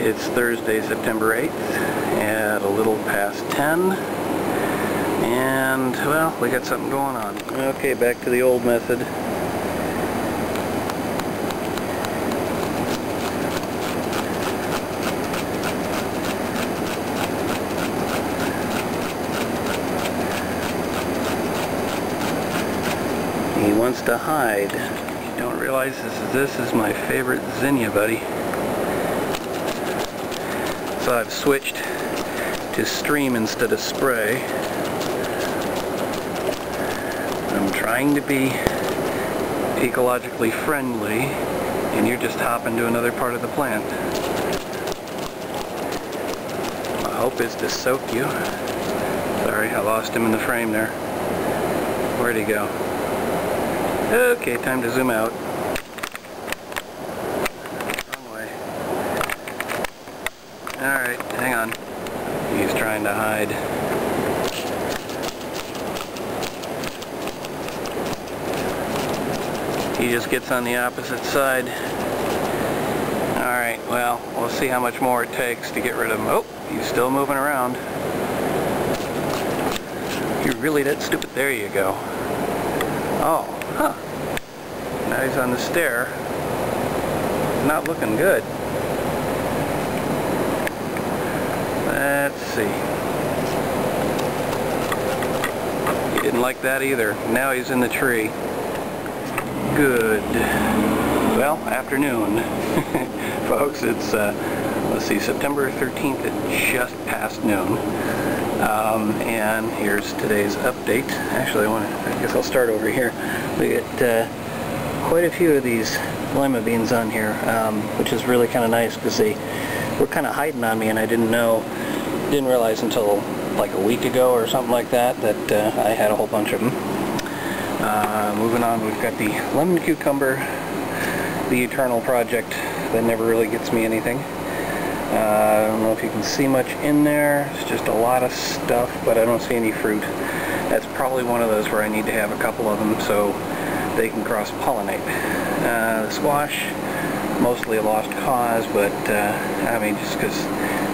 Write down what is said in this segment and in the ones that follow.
It's Thursday, September 8th at a little past 10, and well, we got something going on. Okay, back to the old method. He wants to hide. You don't realize this is my favorite zinnia, buddy. So I've switched to stream instead of spray. I'm trying to be ecologically friendly, and you're just hopping to another part of the plant. My hope is to soak you. Sorry, I lost him in the frame there. Where'd he go? Okay, time to zoom out. Wrong way. Alright, hang on. He's trying to hide. He just gets on the opposite side. Alright, well, we'll see how much more it takes to get rid of him. Oh, he's still moving around. You're really that stupid. There you go. Oh, huh. Now he's on the stair. Not looking good. Let's see. He didn't like that either. Now he's in the tree. Good. Well, afternoon. Folks, it's, let's see, September 13th at just past noon. And here's today's update. Actually, I guess I'll start over here. We get quite a few of these lima beans on here, which is really kind of nice because they were kind of hiding on me, and I didn't realize until like a week ago or something like that I had a whole bunch of them. Moving on, we've got the lemon cucumber, the eternal project that never really gets me anything. I don't know if you can see much in there. It's just a lot of stuff, but I don't see any fruit. That's probably one of those where I need to have a couple of them so they can cross-pollinate. The squash, mostly a lost cause, but I mean, just because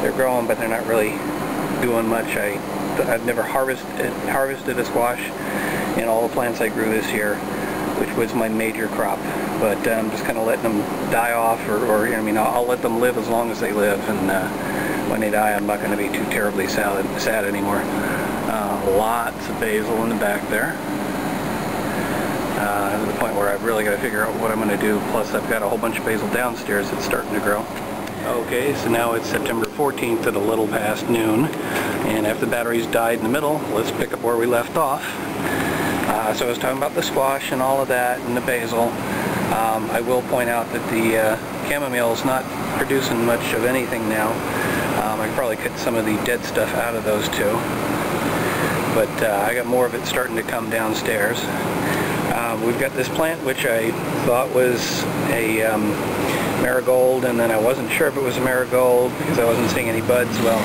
they're growing, but they're not really doing much. I've never harvested a squash in all the plants I grew this year, which was my major crop. But I'm just kind of letting them die off, or I mean, I'll let them live as long as they live, and when they die, I'm not going to be too terribly sad anymore. Lots of basil in the back there. To the point where I've really got to figure out what I'm going to do. Plus, I've got a whole bunch of basil downstairs that's starting to grow. Okay, so now it's September 14th at a little past noon, and after the batteries died in the middle, let's pick up where we left off. So I was talking about the squash and all of that, and the basil. I will point out that the chamomile is not producing much of anything now. I could probably cut some of the dead stuff out of those two, but I got more of it starting to come downstairs. We've got this plant which I thought was a marigold, and then I wasn't sure if it was a marigold because I wasn't seeing any buds. Well,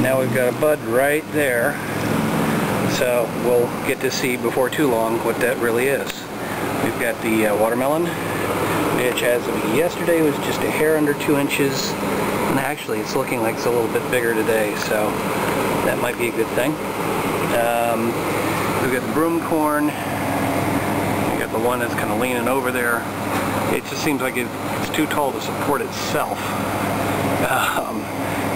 now we've got a bud right there, so we'll get to see before too long what that really is. We've got the watermelon, which as of yesterday was just a hair under 2 inches, and actually it's looking like it's a little bit bigger today, so that might be a good thing. We've got the broom corn. We got the one that's kind of leaning over there. It just seems like it's too tall to support itself.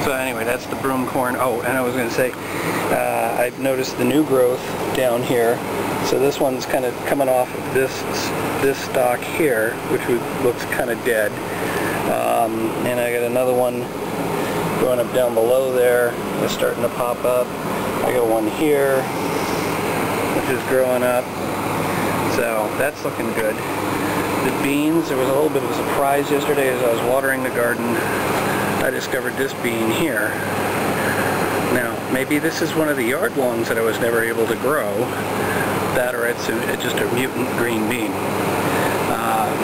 So anyway, that's the broom corn. Oh, and I was going to say, I've noticed the new growth down here. So this one's kind of coming off of this stalk here, which looks kind of dead. And I got another one going up down below there. It's starting to pop up. I got one here, which is growing up. So that's looking good. The beans, there was a little bit of a surprise yesterday as I was watering the garden. I discovered this bean here. Now, maybe this is one of the yard longs that I was never able to grow. That, or it's just a mutant green bean.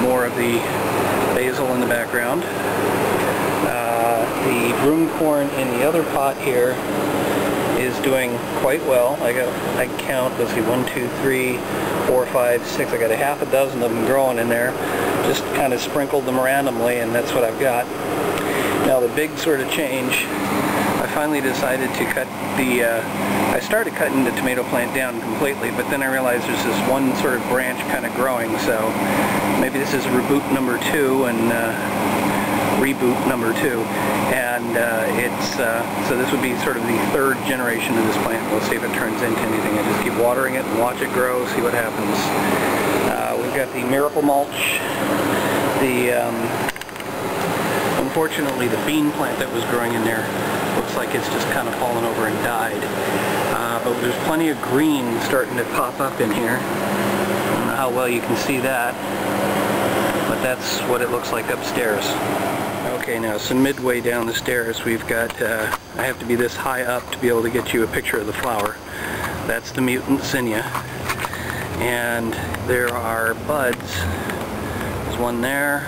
More of the basil in the background. The broom corn in the other pot here is doing quite well. I count, let's see, 1, 2, 3, 4, 5, 6. I got a half a dozen of them growing in there. Just kind of sprinkled them randomly, and that's what I've got. Now the big sort of change, I finally decided to cut the, I started cutting the tomato plant down completely, but then I realized there's this one sort of branch kind of growing, so maybe this is reboot number 2 and reboot number 2, and so this would be sort of the 3rd generation of this plant. We'll see if it turns into anything. I just keep watering it and watch it grow, see what happens. We've got the miracle mulch, unfortunately the bean plant that was growing in there looks like it's just kind of fallen over and died. But there's plenty of green starting to pop up in here. I don't know how well you can see that, but that's what it looks like upstairs. Okay, now so midway down the stairs we've got, I have to be this high up to be able to get you a picture of the flower. That's the mutant zinnia. And there are buds. There's one there,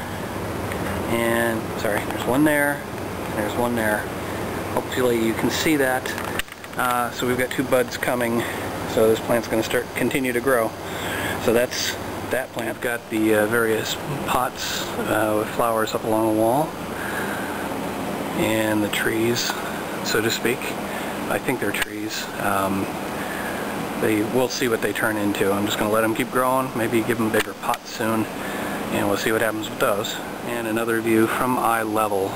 and sorry, there's one there, and there's one there. Hopefully you can see that. So we've got 2 buds coming, so this plant's going to continue to grow. So that's that plant. I've got the various pots with flowers up along the wall, and the trees, so to speak. I think they're trees. We'll see what they turn into. I'm just going to let them keep growing, maybe give them bigger pots soon, and we'll see what happens with those. And another view from eye level.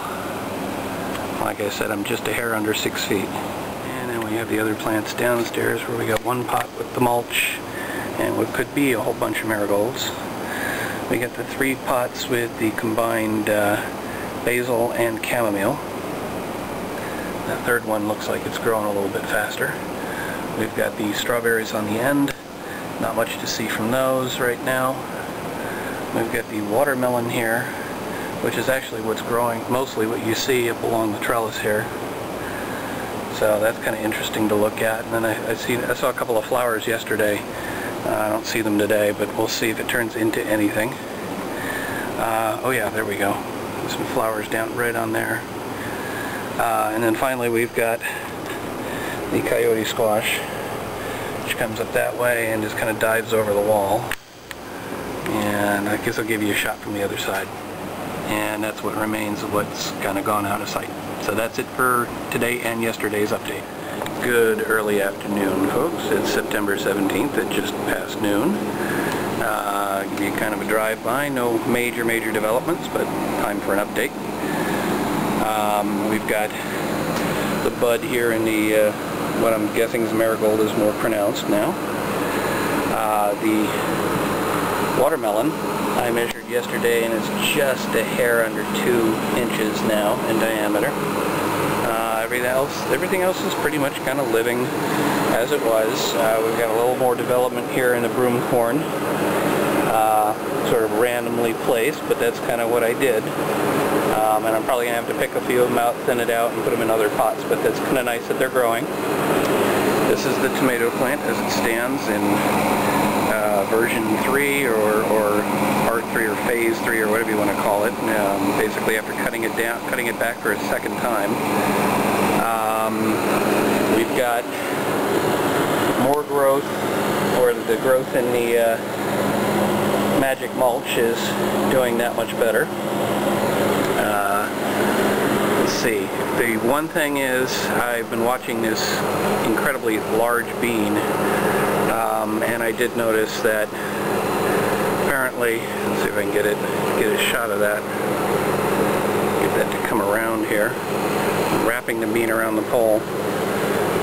Like I said, I'm just a hair under 6 feet. And then we have the other plants downstairs where we got one pot with the mulch and what could be a whole bunch of marigolds. We got the 3 pots with the combined basil and chamomile. The 3rd one looks like it's growing a little bit faster. We've got the strawberries on the end. Not much to see from those right now. We've got the watermelon here, which is actually what's growing, mostly what you see up along the trellis here. So that's kind of interesting to look at. And then I saw a couple of flowers yesterday. I don't see them today, but we'll see if it turns into anything. Oh yeah, there we go. There's some flowers down right on there. And then finally we've got the coyote squash, which comes up that way and just kind of dives over the wall. And I guess I'll give you a shot from the other side. And that's what remains of what's kind of gone out of sight. So that's it for today and yesterday's update. Good early afternoon, folks. It's September 17th at just past noon. Give you kind of a drive-by. No major developments, but time for an update. We've got the bud here in the what I'm guessing is marigold is more pronounced now. The watermelon I measured yesterday and it's just a hair under 2 inches now in diameter. Everything else is pretty much kind of living as it was. We've got a little more development here in the broom corn, sort of randomly placed, but that's kind of what I did. And I'm probably going to have to pick a few of them out, thin it out, and put them in other pots, but that's kind of nice that they're growing. This is the tomato plant as it stands in version 3 or part 3 or phase 3 or whatever you want to call it. Basically after cutting it back for a 2nd time. We've got more growth, or the growth in the magic mulch is doing that much better. Let's see. The one thing is I've been watching this incredibly large bean, and I did notice that apparently, let's see if I can get a shot of that. Get that to come around here. I'm wrapping the bean around the pole.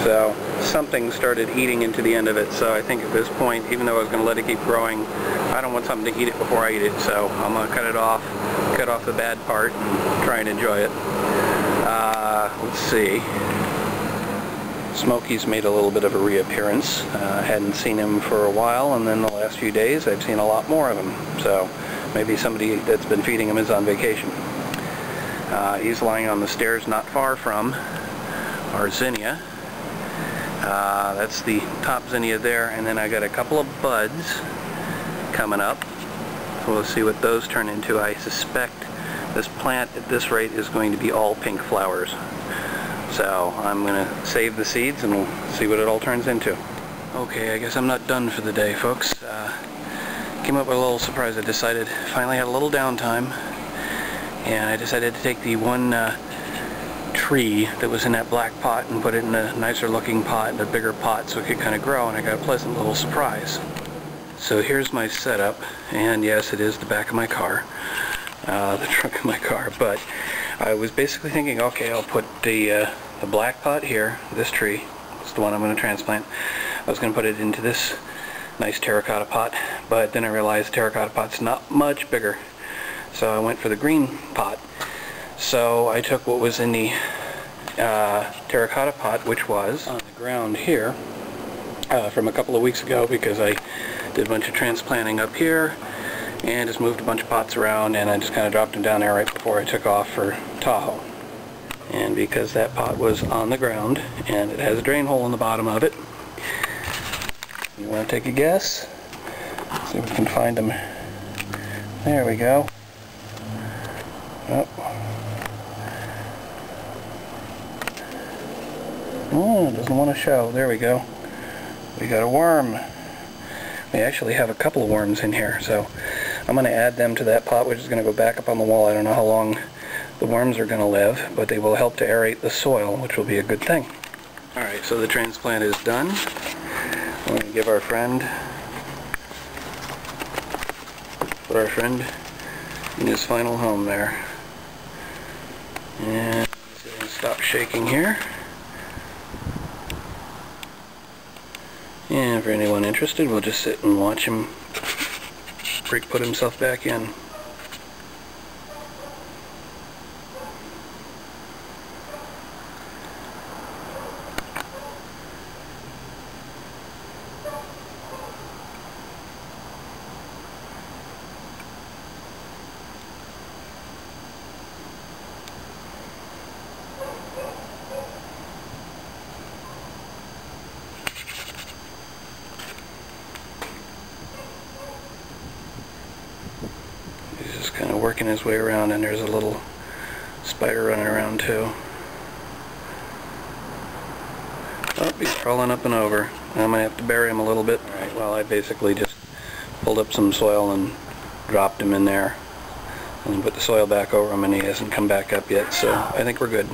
So something started eating into the end of it, so I think at this point, even though I was going to let it keep growing, I don't want something to eat it before I eat it, so I'm going to cut it off, cut off the bad part, and try and enjoy it. Let's see. Smokey's made a little bit of a reappearance. I hadn't seen him for a while, and then the last few days I've seen a lot more of him, so maybe somebody that's been feeding him is on vacation. He's lying on the stairs not far from our zinnia. That's the top zinnia there, and then I got a couple of buds coming up. So we'll see what those turn into. I suspect this plant at this rate is going to be all pink flowers. So I'm going to save the seeds and we'll see what it all turns into. Okay, I guess I'm not done for the day, folks. Came up with a little surprise. I decided, finally had a little downtime, and I decided to take the one tree that was in that black pot and put it in a nicer looking pot, in a bigger pot, so it could kind of grow, and I got a pleasant little surprise. So here's my setup, and yes, it is the back of my car, the trunk of my car, but I was basically thinking, okay, I'll put the black pot here, this tree, it's the one I'm going to transplant. I was going to put it into this nice terracotta pot, but then I realized terracotta pot's not much bigger, so I went for the green pot. So I took what was in the terracotta pot, which was on the ground here from a couple of weeks ago, because I did a bunch of transplanting up here and just moved a bunch of pots around, and I just kind of dropped them down there right before I took off for Tahoe. And because that pot was on the ground and it has a drain hole in the bottom of it, you want to take a guess? See if we can find them. There we go. Oh, it doesn't want to show. There we go. We got a worm. We actually have a couple of worms in here, so I'm going to add them to that pot, which is going to go back up on the wall. I don't know how long the worms are going to live, but they will help to aerate the soil, which will be a good thing. Alright, so the transplant is done. I'm going to give our friend, put our friend in his final home there. And stop shaking here. And for anyone interested, we'll just sit and watch him put himself back in. Kind of working his way around, and there's a little spider running around too. Oh, he's crawling up and over. I'm going to have to bury him a little bit. Alright, well, I basically just pulled up some soil and dropped him in there and then put the soil back over him, and he hasn't come back up yet, so I think we're good.